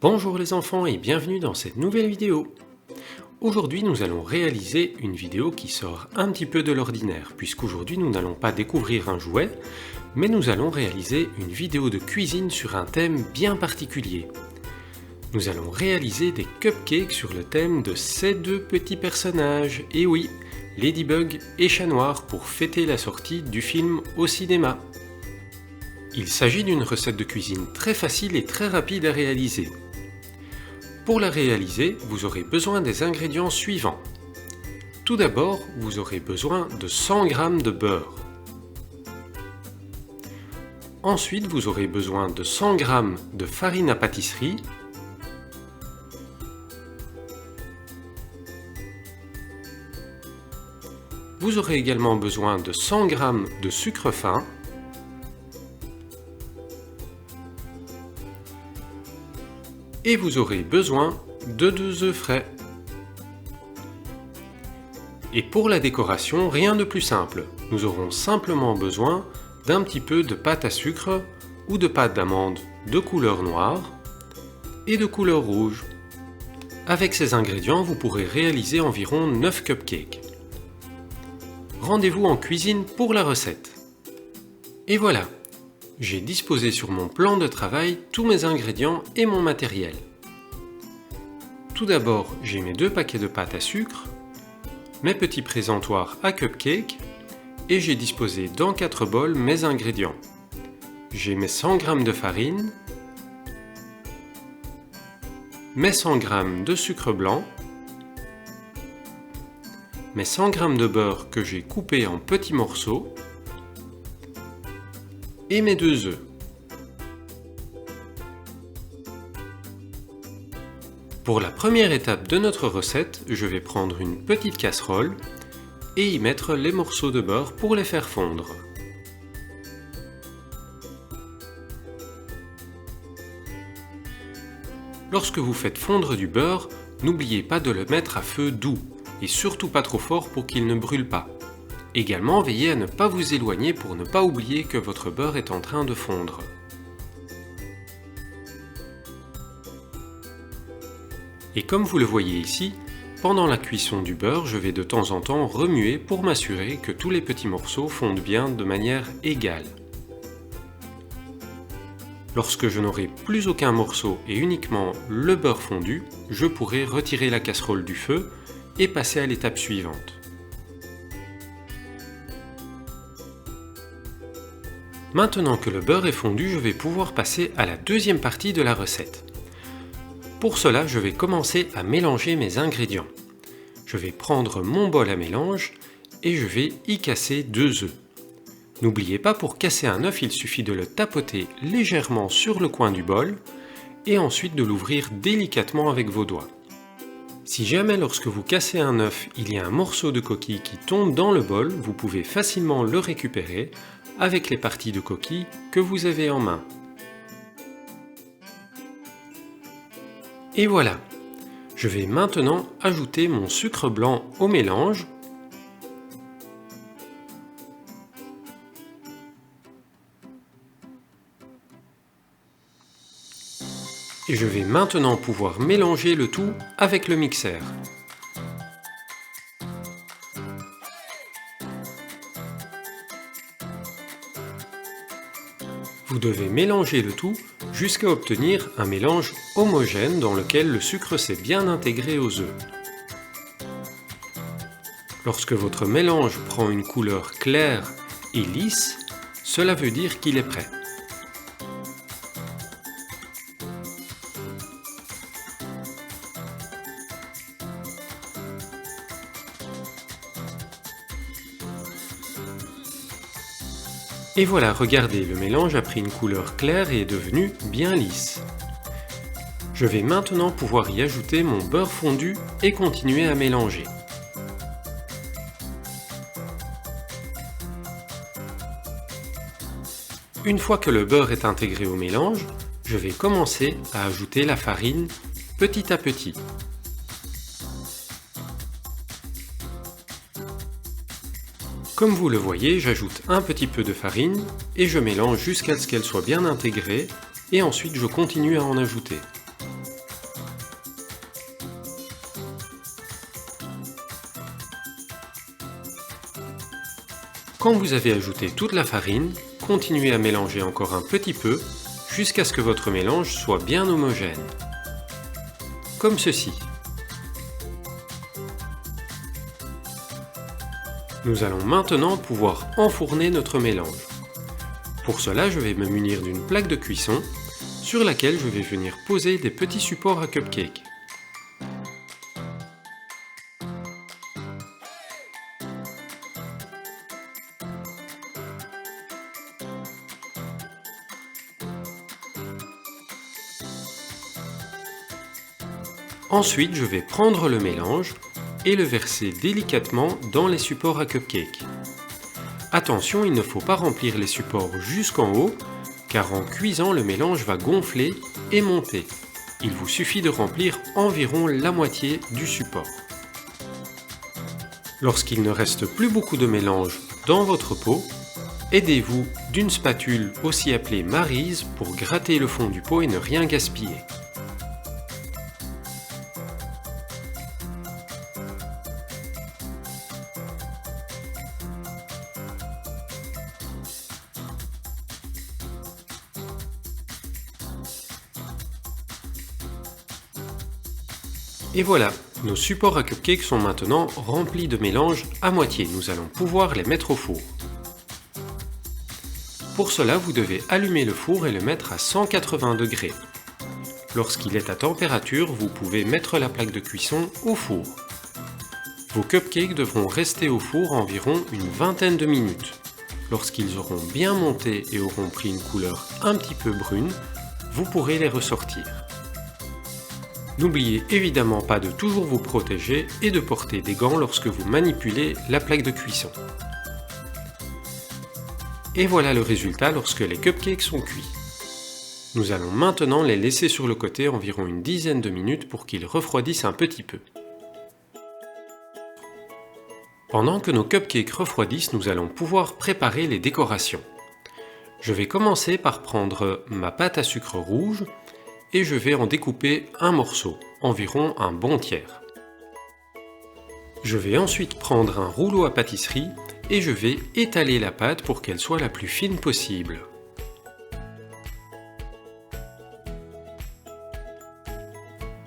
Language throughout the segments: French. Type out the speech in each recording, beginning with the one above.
Bonjour les enfants et bienvenue dans cette nouvelle vidéo. Aujourd'hui nous allons réaliser une vidéo qui sort un petit peu de l'ordinaire, puisqu'aujourd'hui nous n'allons pas découvrir un jouet, mais nous allons réaliser une vidéo de cuisine sur un thème bien particulier. Nous allons réaliser des cupcakes sur le thème de ces deux petits personnages, et oui, Ladybug et Chat Noir, pour fêter la sortie du film au cinéma. Il s'agit d'une recette de cuisine très facile et très rapide à réaliser. Pour la réaliser, vous aurez besoin des ingrédients suivants. Tout d'abord, vous aurez besoin de 100 g de beurre. Ensuite, vous aurez besoin de 100 g de farine à pâtisserie. Vous aurez également besoin de 100 g de sucre fin. Et vous aurez besoin de 2 œufs frais. Et pour la décoration, rien de plus simple. Nous aurons simplement besoin d'un petit peu de pâte à sucre ou de pâte d'amande de couleur noire et de couleur rouge. Avec ces ingrédients, vous pourrez réaliser environ 9 cupcakes. Rendez-vous en cuisine pour la recette. Et voilà! J'ai disposé sur mon plan de travail tous mes ingrédients et mon matériel. Tout d'abord, j'ai mes 2 paquets de pâte à sucre, mes petits présentoirs à cupcakes et j'ai disposé dans 4 bols mes ingrédients. J'ai mes 100 g de farine, mes 100 g de sucre blanc, mes 100 g de beurre que j'ai coupé en petits morceaux, et mes 2 œufs. Pour la première étape de notre recette, je vais prendre une petite casserole et y mettre les morceaux de beurre pour les faire fondre. Lorsque vous faites fondre du beurre, n'oubliez pas de le mettre à feu doux et surtout pas trop fort pour qu'il ne brûle pas. Également, veillez à ne pas vous éloigner pour ne pas oublier que votre beurre est en train de fondre. Et comme vous le voyez ici, pendant la cuisson du beurre, je vais de temps en temps remuer pour m'assurer que tous les petits morceaux fondent bien de manière égale. Lorsque je n'aurai plus aucun morceau et uniquement le beurre fondu, je pourrai retirer la casserole du feu et passer à l'étape suivante. Maintenant que le beurre est fondu, je vais pouvoir passer à la deuxième partie de la recette. Pour cela, je vais commencer à mélanger mes ingrédients. Je vais prendre mon bol à mélange et je vais y casser 2 œufs. N'oubliez pas, pour casser un œuf, il suffit de le tapoter légèrement sur le coin du bol et ensuite de l'ouvrir délicatement avec vos doigts. Si jamais lorsque vous cassez un œuf, il y a un morceau de coquille qui tombe dans le bol, vous pouvez facilement le récupérer avec les parties de coquille que vous avez en main. Et voilà, je vais maintenant ajouter mon sucre blanc au mélange. Et je vais maintenant pouvoir mélanger le tout avec le mixeur. Vous devez mélanger le tout jusqu'à obtenir un mélange homogène dans lequel le sucre s'est bien intégré aux œufs. Lorsque votre mélange prend une couleur claire et lisse, cela veut dire qu'il est prêt. Et voilà, regardez, le mélange a pris une couleur claire et est devenu bien lisse. Je vais maintenant pouvoir y ajouter mon beurre fondu et continuer à mélanger. Une fois que le beurre est intégré au mélange, je vais commencer à ajouter la farine petit à petit. Comme vous le voyez, j'ajoute un petit peu de farine et je mélange jusqu'à ce qu'elle soit bien intégrée et ensuite je continue à en ajouter. Quand vous avez ajouté toute la farine, continuez à mélanger encore un petit peu jusqu'à ce que votre mélange soit bien homogène. Comme ceci. Nous allons maintenant pouvoir enfourner notre mélange. Pour cela, je vais me munir d'une plaque de cuisson sur laquelle je vais venir poser des petits supports à cupcake. Ensuite, je vais prendre le mélange et le verser délicatement dans les supports à cupcake. Attention, il ne faut pas remplir les supports jusqu'en haut, car en cuisant, le mélange va gonfler et monter. Il vous suffit de remplir environ la moitié du support. Lorsqu'il ne reste plus beaucoup de mélange dans votre pot, aidez-vous d'une spatule aussi appelée maryse pour gratter le fond du pot et ne rien gaspiller. Et voilà, nos supports à cupcakes sont maintenant remplis de mélange à moitié. Nous allons pouvoir les mettre au four. Pour cela, vous devez allumer le four et le mettre à 180 degrés. Lorsqu'il est à température, vous pouvez mettre la plaque de cuisson au four. Vos cupcakes devront rester au four environ une vingtaine de minutes. Lorsqu'ils auront bien monté et auront pris une couleur un petit peu brune, vous pourrez les ressortir. N'oubliez évidemment pas de toujours vous protéger et de porter des gants lorsque vous manipulez la plaque de cuisson. Et voilà le résultat lorsque les cupcakes sont cuits. Nous allons maintenant les laisser sur le côté environ une dizaine de minutes pour qu'ils refroidissent un petit peu. Pendant que nos cupcakes refroidissent, nous allons pouvoir préparer les décorations. Je vais commencer par prendre ma pâte à sucre rouge et je vais en découper un morceau, environ un bon tiers. Je vais ensuite prendre un rouleau à pâtisserie et je vais étaler la pâte pour qu'elle soit la plus fine possible.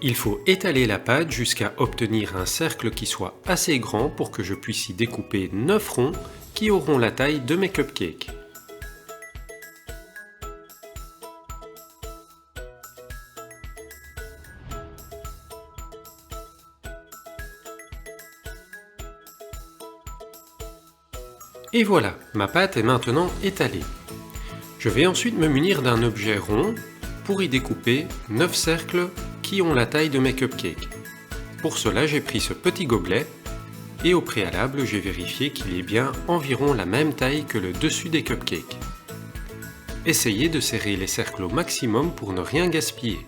Il faut étaler la pâte jusqu'à obtenir un cercle qui soit assez grand pour que je puisse y découper 9 ronds qui auront la taille de mes cupcakes. Et voilà, ma pâte est maintenant étalée. Je vais ensuite me munir d'un objet rond pour y découper 9 cercles qui ont la taille de mes cupcakes. Pour cela, j'ai pris ce petit gobelet et au préalable, j'ai vérifié qu'il est bien environ la même taille que le dessus des cupcakes. Essayez de serrer les cercles au maximum pour ne rien gaspiller.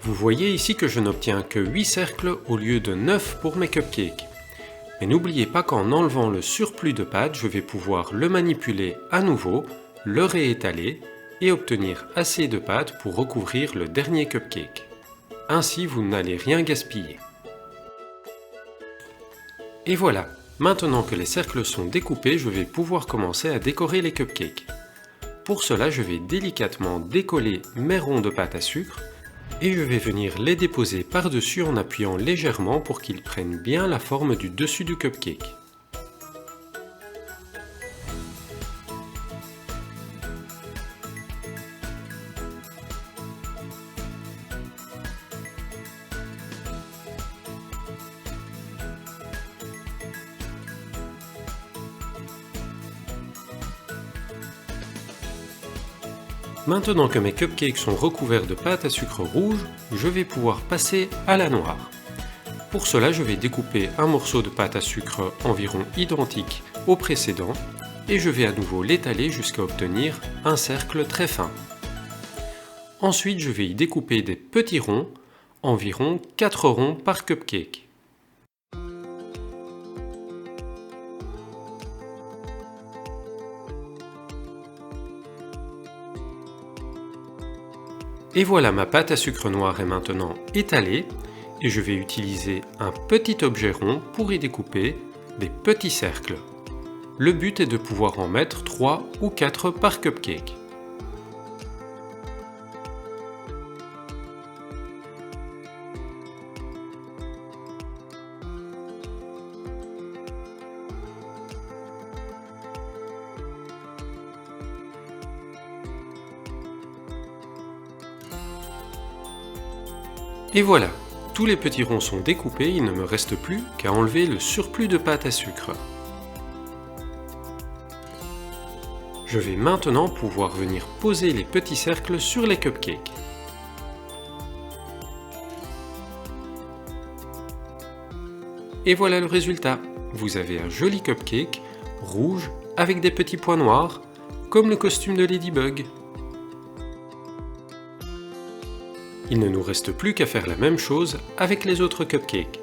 Vous voyez ici que je n'obtiens que 8 cercles au lieu de 9 pour mes cupcakes. Mais n'oubliez pas qu'en enlevant le surplus de pâte, je vais pouvoir le manipuler à nouveau, le réétaler et obtenir assez de pâte pour recouvrir le dernier cupcake. Ainsi, vous n'allez rien gaspiller. Et voilà, maintenant que les cercles sont découpés, je vais pouvoir commencer à décorer les cupcakes. Pour cela, je vais délicatement décoller mes ronds de pâte à sucre et je vais venir les déposer par-dessus en appuyant légèrement pour qu'ils prennent bien la forme du dessus du cupcake. Maintenant que mes cupcakes sont recouverts de pâte à sucre rouge, je vais pouvoir passer à la noire. Pour cela, je vais découper un morceau de pâte à sucre environ identique au précédent et je vais à nouveau l'étaler jusqu'à obtenir un cercle très fin. Ensuite, je vais y découper des petits ronds, environ 4 ronds par cupcake. Et voilà, ma pâte à sucre noir est maintenant étalée et je vais utiliser un petit objet rond pour y découper des petits cercles. Le but est de pouvoir en mettre 3 ou 4 par cupcake. Et voilà, tous les petits ronds sont découpés, il ne me reste plus qu'à enlever le surplus de pâte à sucre. Je vais maintenant pouvoir venir poser les petits cercles sur les cupcakes. Et voilà le résultat. Vous avez un joli cupcake rouge avec des petits points noirs, comme le costume de Ladybug. Il ne nous reste plus qu'à faire la même chose avec les autres cupcakes.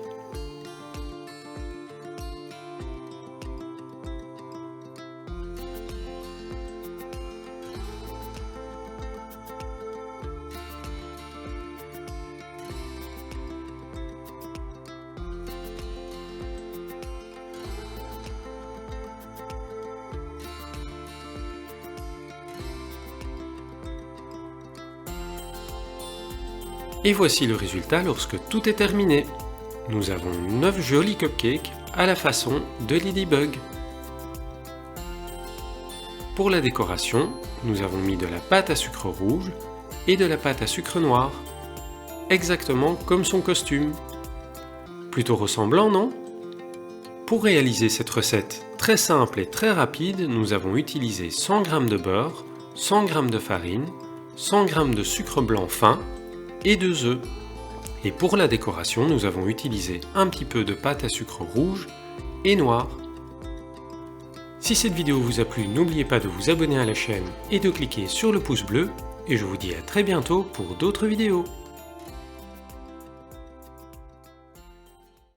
Et voici le résultat lorsque tout est terminé. Nous avons 9 jolis cupcakes à la façon de Ladybug. Pour la décoration, nous avons mis de la pâte à sucre rouge et de la pâte à sucre noir, exactement comme son costume. Plutôt ressemblant, non? Pour réaliser cette recette très simple et très rapide, nous avons utilisé 100 g de beurre, 100 g de farine, 100 g de sucre blanc fin et 2 œufs. Et pour la décoration, nous avons utilisé un petit peu de pâte à sucre rouge et noire. Si cette vidéo vous a plu, n'oubliez pas de vous abonner à la chaîne et de cliquer sur le pouce bleu. Et je vous dis à très bientôt pour d'autres vidéos.